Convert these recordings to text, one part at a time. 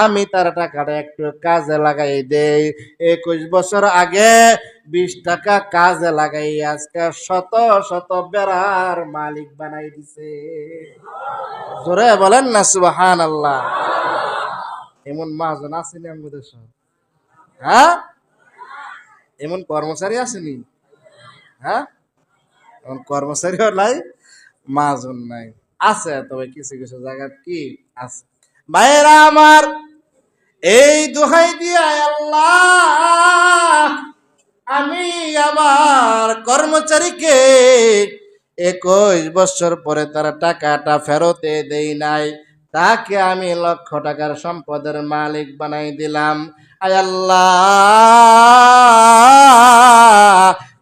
আমি তার টাকাটা একটু কাজে লাগাই দেই। 21 বছর আগে 20 টাকা কাজে লাগাই আজকে শত শত বেড়ার মালিক বানাই দিছে। জোরে বলেন না সুবহানাল্লাহ। এমন মহাজন আসেনি আমাদের দেশে? হ্যাঁ, এমন কর্মচারী আসেনি? হ্যাঁ, এমন কর্মচারীও নাই, মহাজন নাই। আছে, তবে কিছু কিছু জায়গা কি আছে। ভাইরা আমার, এই দোহাই দিয়া আল্লাহ, আমি আমার কর্মচারীকে 21 বছর পরে তার টাকাটা ফেরতে দেই নাই, তাকে আমি লক্ষ টাকার সম্পদের মালিক বানাই দিলাম। আয় আল্লাহ,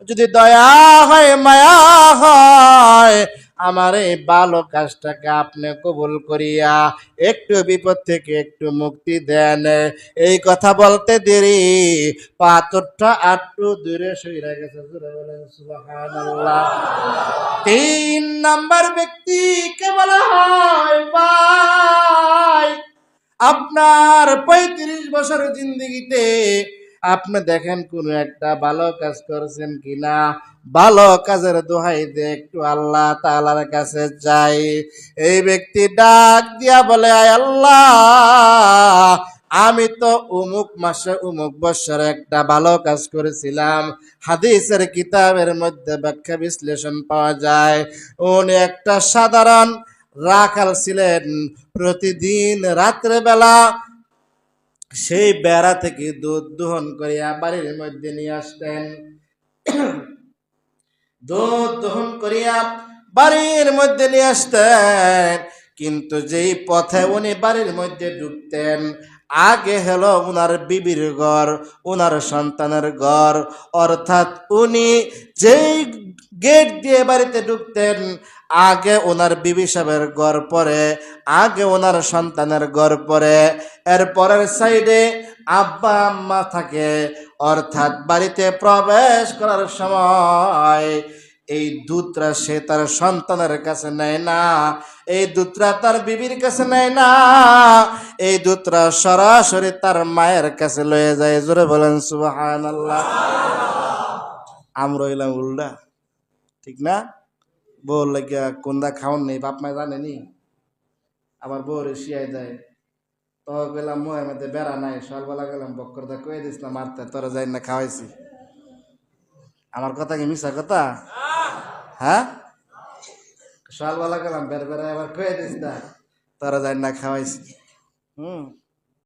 যদি দয়া হয় মায়া হয়, আমার এই ভালো কাজটাকে আপনি কবুল করিয়া একটু বিপদ থেকে একটু মুক্তি দেন। এই কথা বলতে দেরি পাথরটা আটটু দূরে সইরা গেছে। জোরে বলেন সুবহানাল্লাহ। 3 নাম্বার ব্যক্তিকে বলা হয় ভাই, আপনার 35 বছর জিন্দেগিতে আপনি দেখেন কোন একটা ভালো কাজ করছেন কিনা। ভালো কাজের দোহাই দিয়ে একটু আল্লাহ তাআলার কাছে যাই। এই ব্যক্তি ডাক দিয়া বলে, আয় আল্লাহ, আমি তো অমুক মাসে অমুক বছরে একটা ভালো কাজ করেছিলাম। হাদিসের কিতাবের মধ্যে ব্যাখ্যা বিশ্লেষণ পাওয়া যায়, উনি একটা সাধারণ রাখাল ছিলেন। প্রতিদিন রাত্রে বেলা সেই বেড়া থেকে দুধ দোহন করিয়া বাড়ির মধ্যে নিয়ে আসতেন। দুধ দহন করিয়া বাড়ির মধ্যে নিয়ে আসতেন। কিন্তু যেই পথে উনি বাড়ির মধ্যে ঢুকতেন, আগে হলো উনার বিবির ঘর, উনার সন্তানের ঘর। অর্থাৎ উনি যেই গেট দিয়ে বাড়িতে ঢুকতেন, আগে ওনার বিবি সাহেবের ঘর পরে, আগে ওনার সন্তানের ঘর পরে, এর পরের সাইডে আব্বা আম্মা থাকে। অর্থাৎ বাড়িতে প্রবেশ করার সময় এই দুধটা সে তার সন্তানের কাছে নেয় না, এই দুধটা তার বিবির কাছে নেয় না, এই দুধটা সরাসরি তার মায়ের কাছে লয়ে যায়। জোরে বলেন সুবহানাল্লাহ। আমরা হইলাম উল্টা, ঠিক না? বউ লাগিয়া কোনটা খাওয়ান নেই, বাপ মা জানেনি, আবার বউর শিয়াই দেয়। তো গেলাম মোয়ের মধ্যে বেড়া নাই, সকালবেলা গেলাম বক্করদা কয়ে দিস না মারতে, তোরা যাই না খাওয়াইছি। আমার কথা কি মিশা কথা? হ্যাঁ, সকালবেলা গেলাম বের বেড়ায়, আবার কয়ে দিস না তোরা যাই না খাওয়াইছি।